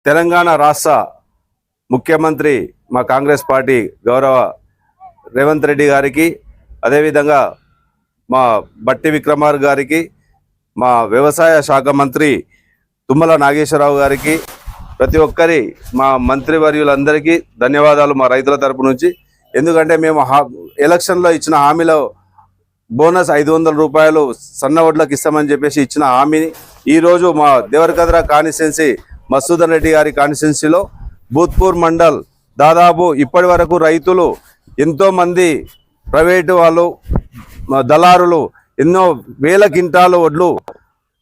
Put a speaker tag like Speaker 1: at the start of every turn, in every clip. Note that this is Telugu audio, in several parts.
Speaker 1: తెలంగాణ రాష్ట్ర ముఖ్యమంత్రి మా కాంగ్రెస్ పార్టీ గౌరవ రేవంత్ రెడ్డి గారికి, అదేవిధంగా మా బట్టి విక్రమార్క గారికి, మా వ్యవసాయ శాఖ మంత్రి తుమ్మల నాగేశ్వరరావు గారికి, ప్రతి ఒక్కరి మా మంత్రివర్యులందరికీ ధన్యవాదాలు మా రైతుల తరపు నుంచి. ఎందుకంటే మేము ఎలక్షన్లో ఇచ్చిన హామీలో బోనస్ 500 రూపాయలు సన్న వడ్లకు ఇస్తామని చెప్పేసి ఇచ్చిన హామీని ఈరోజు మా దేవరకద్ర కాన్స్టిట్యున్సీ మసూదన్ రెడ్డి గారి కాన్స్టిట్యున్సీలో భూత్పూర్ మండల్ దాదాపు ఇప్పటి వరకు రైతులు ఎంతోమంది ప్రైవేటు వాళ్ళు దళారులు ఎన్నో వేల క్వింటాలు వడ్లు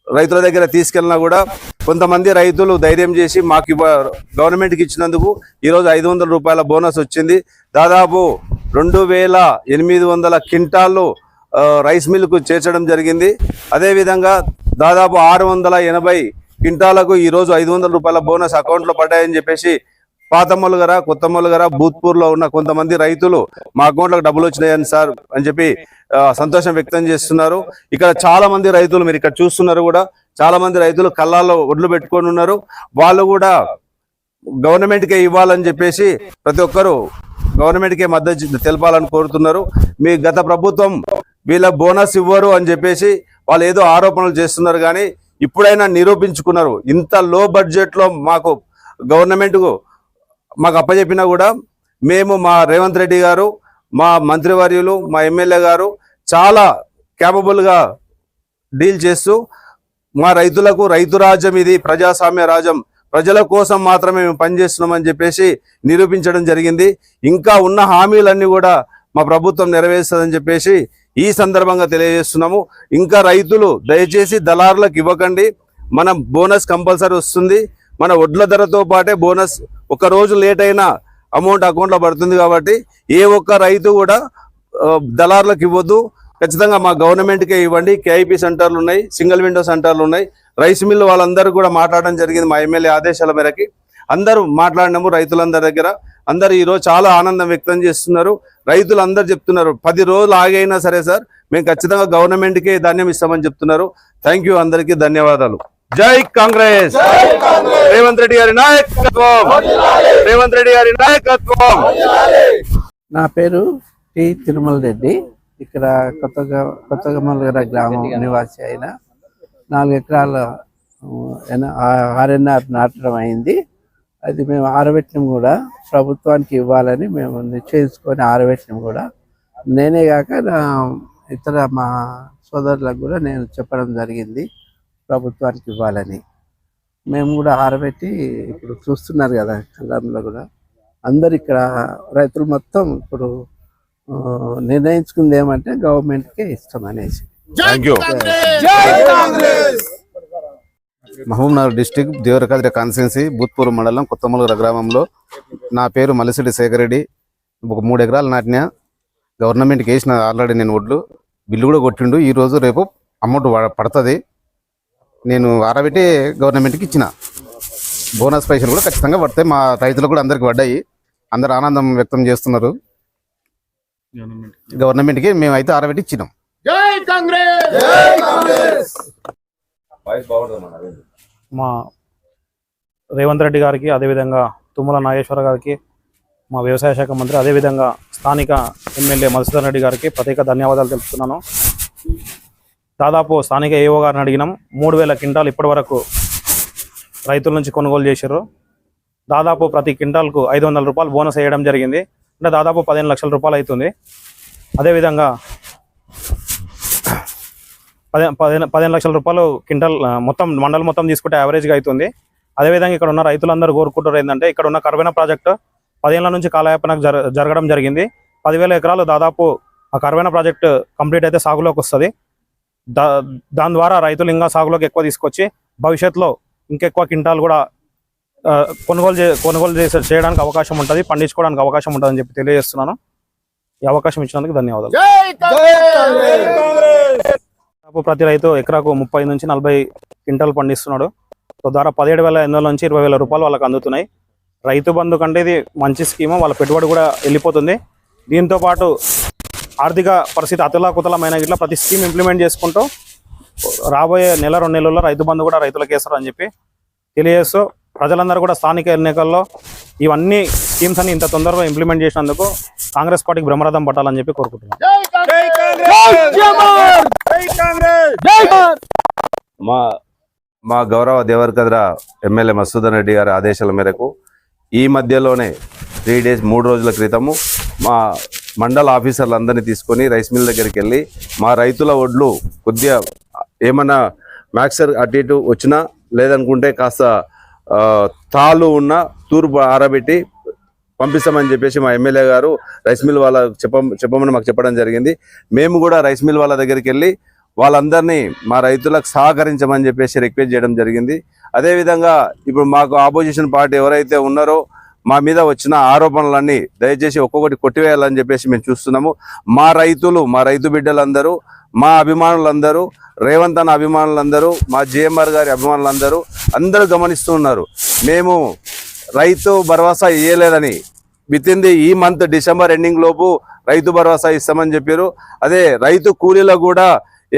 Speaker 1: రైతుల దగ్గర తీసుకెళ్ళినా కూడా కొంతమంది రైతులు ధైర్యం చేసి మాకు గవర్నమెంట్కి ఇచ్చినందుకు ఈరోజు 500 రూపాయల బోనస్ వచ్చింది. దాదాపు 2800 క్వింటాళ్ళు రైస్ మిల్కు చేర్చడం జరిగింది. అదేవిధంగా దాదాపు 680 క్వింటాలకు ఈరోజు 500 రూపాయల బోనస్ అకౌంట్లో పడ్డాయని చెప్పేసి పాత మొలగర, కొత్త మొలగర, భూత్పూర్లో ఉన్న కొంతమంది రైతులు మా అకౌంట్లకు డబ్బులు వచ్చినాయని సార్ అని చెప్పి సంతోషం వ్యక్తం చేస్తున్నారు. ఇక్కడ చాలా మంది రైతులు మీరు ఇక్కడ చూస్తున్నారు కూడా, చాలా మంది రైతులు కళ్ళాల్లో ఒడ్లు పెట్టుకొని ఉన్నారు. వాళ్ళు కూడా గవర్నమెంట్కే ఇవ్వాలని చెప్పేసి ప్రతి ఒక్కరు గవర్నమెంట్కే మద్దతు తెలపాలని కోరుతున్నారు. మీ గత ప్రభుత్వం వీళ్ళ బోనస్ ఇవ్వరు అని చెప్పేసి వాళ్ళు ఏదో ఆరోపణలు చేస్తున్నారు, కానీ ఇప్పుడైనా నిరూపించుకున్నారు. ఇంత లో బడ్జెట్లో మాకు గవర్నమెంట్కు మాకు అప్పచెప్పినా కూడా మేము మా రేవంత్ రెడ్డి గారు, మా మంత్రివర్యులు, మా ఎమ్మెల్యే గారు చాలా క్యాపబుల్గా డీల్ చేస్తూ మా రైతులకు రైతు రాజ్యం ఇది, ప్రజాస్వామ్య రాజ్యం, ప్రజల కోసం మాత్రమే మేము పనిచేస్తున్నామని చెప్పేసి నిరూపించడం జరిగింది. ఇంకా ఉన్న హామీలన్నీ కూడా మా ప్రభుత్వం నెరవేరుస్తుందని చెప్పేసి ఈ సందర్భంగా తెలియజేస్తున్నాము. ఇంకా రైతులు దయచేసి దళారులకు ఇవ్వకండి. మన బోనస్ కంపల్సరీ వస్తుంది. మన వడ్ల ధరతో పాటే బోనస్ ఒక రోజు లేట్ అయినా అమౌంట్ అకౌంట్లో పడుతుంది. కాబట్టి ఏ ఒక్క రైతు కూడా దళారులకు ఇవ్వద్దు, ఖచ్చితంగా మా గవర్నమెంట్కే ఇవ్వండి. కేఐపీ సెంటర్లు ఉన్నాయి, సింగిల్ విండో సెంటర్లు ఉన్నాయి, రైస్ మిల్లు వాళ్ళందరూ కూడా మాట్లాడడం జరిగింది. మా ఎమ్మెల్యే ఆదేశాల మేరకి అందరూ మాట్లాడినాము. రైతులందరి దగ్గర అందరూ ఈరోజు చాలా ఆనందం వ్యక్తం చేస్తున్నారు. రైతులు అందరూ చెప్తున్నారు 10 రోజులు ఆగైనా సరే సార్ మేము ఖచ్చితంగా గవర్నమెంట్కే ధాన్యం ఇస్తామని చెప్తున్నారు. థ్యాంక్ యూ, అందరికీ ధన్యవాదాలు. జై కాంగ్రెస్, రేవంత్ రెడ్డి గారి నాయకత్వం, రేవంత్ రెడ్డి గారి నాయకత్వం.
Speaker 2: నా పేరు టి తిరుమల రెడ్డి. ఇక్కడ కొత్తగా మల్గర గ్రామం నివాసి అయిన 4 ఎకరాల ఆర్ఎన్ఆర్ నాటడం అయింది. అది మేము ఆరబెట్టినాం కూడా, ప్రభుత్వానికి ఇవ్వాలని మేము నిశ్చయించుకొని ఆరబెట్టినాం కూడా. నేనే కాక ఇతర మా సోదరులకు కూడా నేను చెప్పడం జరిగింది ప్రభుత్వానికి ఇవ్వాలని. మేము కూడా ఆరబెట్టి ఇప్పుడు చూస్తున్నారు కదా కళ్ళంలో కూడా అందరు ఇక్కడ రైతులు మొత్తం ఇప్పుడు నిర్ణయించుకుంది ఏమంటే గవర్నమెంట్కే ఇష్టం అనేసి.
Speaker 3: మహబూబ్నగర్ డిస్టిక్ దేవరకద్ర కాన్స్టిట్యున్సీ భూత్పూర్ మండలం కొత్తమూలగర గ్రామంలో నా పేరు మల్లిశెట్టి శేఖర్ రెడ్డి. ఒక 3 ఎకరాలు నాటినా, గవర్నమెంట్కి వేసిన ఆల్రెడీ నేను వడ్లు బిల్లు కూడా కొట్టిండు. ఈరోజు రేపు అమౌంట్ పడుతుంది. నేను ఆరబెట్టి గవర్నమెంట్కి ఇచ్చిన బోనస్ పైసలు కూడా ఖచ్చితంగా పడతాయి. మా రైతులకు కూడా అందరికి పడ్డాయి. అందరు ఆనందం వ్యక్తం చేస్తున్నారు. గవర్నమెంట్కి మేమైతే ఆరబెట్టి ఇచ్చినాం.
Speaker 4: మా రేవంత్ రెడ్డి గారికి, అదేవిధంగా తుమ్మల నాగేశ్వర గారికి, మా వ్యవసాయ శాఖ మంత్రి, అదేవిధంగా స్థానిక ఎమ్మెల్యే మధుసూదన్ రెడ్డి గారికి ప్రత్యేక ధన్యవాదాలు తెలుపుతున్నాను. దాదాపు స్థానిక ఏఓ గారిని అడిగినాం. 3000 క్వింటాలు ఇప్పటి వరకు రైతుల నుంచి కొనుగోలు చేశారు. దాదాపు ప్రతి క్వింటాల్కు 500 రూపాయలు బోనస్ వేయడం జరిగింది. అంటే దాదాపు 15 లక్షల రూపాయలు అవుతుంది. అదేవిధంగా 15 లక్షల రూపాయలు క్వింటల్ మొత్తం మండలం మొత్తం తీసుకుంటే యావరేజ్గా అవుతుంది. అదేవిధంగా ఇక్కడ ఉన్న రైతులందరూ కోరుకుంటారు ఏంటంటే, ఇక్కడ ఉన్న కర్వేనా ప్రాజెక్టు 10 ఏళ్ల నుంచి కాలయాపనకు జరగడం జరిగింది. 10,000 ఎకరాలు దాదాపు ఆ కర్వేనా ప్రాజెక్టు కంప్లీట్ అయితే సాగులోకి వస్తుంది. దాని ద్వారా రైతులు ఇంకా సాగులోకి ఎక్కువ తీసుకొచ్చి భవిష్యత్తులో ఇంకెక్కువ క్వింటాలు కూడా కొనుగోలు చేయడానికి అవకాశం ఉంటుంది, పండించుకోవడానికి అవకాశం ఉంటుందని చెప్పి తెలియజేస్తున్నాను. ఈ అవకాశం ఇచ్చినందుకు ధన్యవాదాలు. ప్రతి రైతు ఎకరాకు 30 నుంచి 40 క్వింటాలు పండిస్తున్నాడు. సో ద్వారా 17,800 నుంచి 20,000 రూపాయలు వాళ్ళకి అందుతున్నాయి. రైతు బంధు కంటే ఇది మంచి స్కీము. వాళ్ళ పెట్టుబడి కూడా వెళ్ళిపోతుంది. దీంతో పాటు ఆర్థిక పరిస్థితి అతలాకుతలమైన ఇట్లా ప్రతి స్కీమ్ ఇంప్లిమెంట్ చేసుకుంటూ రాబోయే 1-2 నెలల్లో రైతు బంధు కూడా రైతులకు వేస్తారని చెప్పి తెలియజేస్తూ ప్రజలందరూ కూడా స్థానిక ఎన్నికల్లో ఇవన్నీ స్కీమ్స్ అన్ని ఇంత తొందరగా ఇంప్లిమెంట్ చేసినందుకు కాంగ్రెస్ పార్టీకి బ్రహ్మరథం పట్టాలని చెప్పి కోరుకుంటున్నాను.
Speaker 1: మా గౌరవ దేవరకద్ర ఎమ్మెల్యే మధుసూదన్ రెడ్డి గారి ఆదేశాల మేరకు ఈ మధ్యలోనే 3 రోజుల క్రితము మా మండల ఆఫీసర్లందరినీ తీసుకొని రైస్ మిల్ దగ్గరికి వెళ్ళి మా రైతుల ఒడ్లు కొద్దిగా ఏమన్నా మ్యాక్సర్ అటు ఇటు వచ్చినా లేదనుకుంటే కాస్త తాళ్ళు ఉన్న తూర్పు ఆరబెట్టి పంపిస్తామని చెప్పేసి మా ఎమ్మెల్యే గారు రైస్ మిల్ వాళ్ళ చెప్పమని మాకు చెప్పడం జరిగింది. మేము కూడా రైస్ మిల్ వాళ్ళ దగ్గరికి వెళ్ళి వాళ్ళందరినీ మా రైతులకు సహకరించమని చెప్పేసి రిక్వెస్ట్ చేయడం జరిగింది. అదేవిధంగా ఇప్పుడు మాకు ఆపోజిషన్ పార్టీ ఎవరైతే ఉన్నారో మా మీద వచ్చిన ఆరోపణలన్నీ దయచేసి ఒక్కొక్కటి కొట్టివేయాలని చెప్పేసి మేము చూస్తున్నాము. మా రైతు బిడ్డలందరూ, మా అభిమానులందరూ, రేవంత్ అన్న అభిమానులందరూ, మా జేఎంఆర్ గారి అభిమానులందరూ అందరూ గమనిస్తున్నారు. మేము రైతు భరోసా ఇవ్వలేదని ఈ మంత్ డిసెంబర్ ఎండింగ్ లోపు రైతు భరోసా ఇస్తామని చెప్పారు. అదే రైతు కూలీలకు కూడా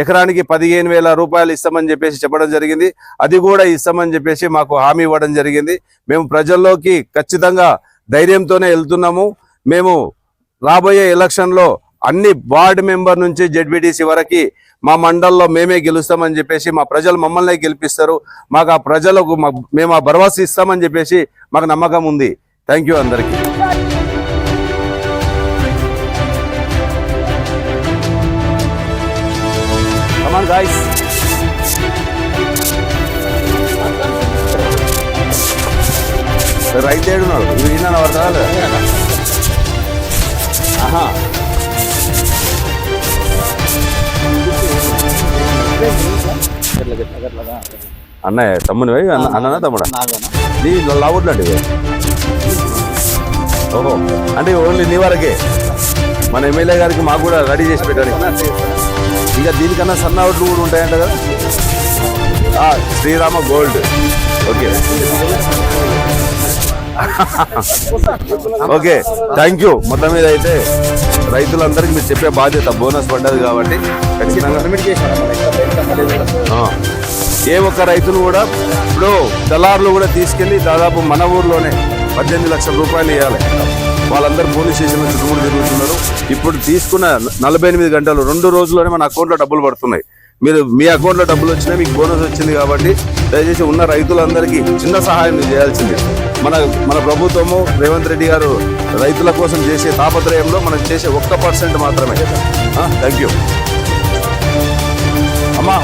Speaker 1: ఎకరానికి 15,000 రూపాయలు ఇస్తామని చెప్పేసి చెప్పడం జరిగింది. అది కూడా ఇస్తామని చెప్పేసి మాకు హామీ ఇవ్వడం జరిగింది. మేము ప్రజల్లోకి ఖచ్చితంగా ధైర్యంతోనే వెళ్తున్నాము. మేము రాబోయే ఎలక్షన్లో అన్ని వార్డు మెంబర్ నుంచి జెడ్పీటీసీ వరకు మా మండల్లో మేమే గెలుస్తామని చెప్పేసి మా ప్రజలు మమ్మల్ని గెలిపిస్తారు. మాకు ఆ ప్రజలకు మేము ఆ భరోసా ఇస్తామని చెప్పేసి మాకు నమ్మకం ఉంది. థ్యాంక్ యూ అందరికీ. Come on, guys. రైతు ఏడున్నాడు, ఇది విన్నాను పడతాడు. ఆహా, అన్నయ్య తమ్ముని అన్ననా తమ్ముడా? నీ లావుడ్లండి. ఓహో, అంటే ఓన్లీ నీ వరకే. మన ఎమ్మెల్యే గారికి మాకు కూడా రెడీ చేసి పెట్టాడు. ఇంకా దీనికన్నా సన్న ఓట్లు కూడా ఉంటాయంట కదా. Srirama gold. Okay okay, thank you. మొత్తం మీద అయితే రైతులందరికీ మీరు చెప్పే బాధ్యత, బోనస్ పడ్డది కాబట్టి ఖచ్చితంగా ఏ ఒక్క రైతును కూడా ఇప్పుడు దళారులు కూడా తీసుకెళ్లి దాదాపు మన ఊర్లోనే 18 లక్షల రూపాయలు ఇవ్వాలి. వాళ్ళందరూ పోలీస్ స్టేషన్ నుంచి చుట్టూ తిరుగుతున్నారు. ఇప్పుడు తీసుకున్న 48 గంటలు 2 రోజుల్లోనే మన అకౌంట్లో డబ్బులు పడుతున్నాయి. మీరు మీ అకౌంట్లో డబ్బులు వచ్చినాయి, మీకు బోనస్ వచ్చింది. కాబట్టి దయచేసి ఉన్న రైతులందరికీ చిన్న సహాయం చేయాల్సింది. మన ప్రభుత్వము రేవంత్ రెడ్డి గారు రైతుల కోసం చేసే తాపత్రయంలో మనం చేసే 1% మాత్రమే. థ్యాంక్ యూ అమ్మా.